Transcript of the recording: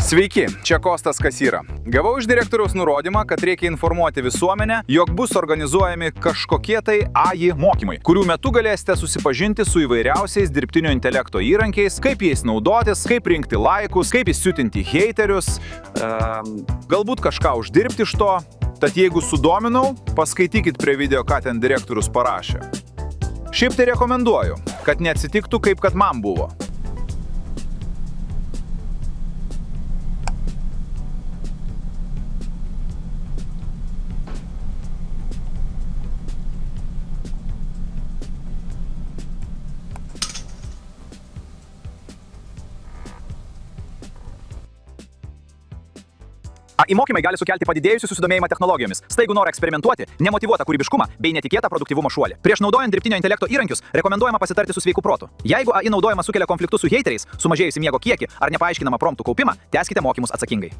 Sveiki, čia Kostas Kasyra. Gavau iš direktoriaus nurodymą, kad reikia informuoti visuomenę, jog bus organizuojami kažkokie tai AI mokymai, kurių metu galėsite susipažinti su įvairiausiais dirbtinio intelekto įrankiais, kaip jais naudotis, kaip rinkti laikus, kaip įsiutinti heiterius, galbūt kažką uždirbti iš to. Tad jeigu sudominau, paskaitykit prie video, ką ten direktorius parašė. Šiaip tai rekomenduoju, kad neatsitiktų kaip kad man buvo. AI mokymai gali sukelti padidėjusių susidomėjimą technologijomis, staigų norą eksperimentuoti, nemotyvuotą kūrybiškumą bei netikėtą produktyvumo šuolį. Prieš naudojant dirbtinio intelekto įrankius rekomenduojama pasitarti su sveiku protu. Jeigu AI naudojimas sukelia konfliktus su heiteriais, sumažėjusi miego kiekį ar nepaaiškinamą promptų kaupimą, tęskite mokymus atsakingai.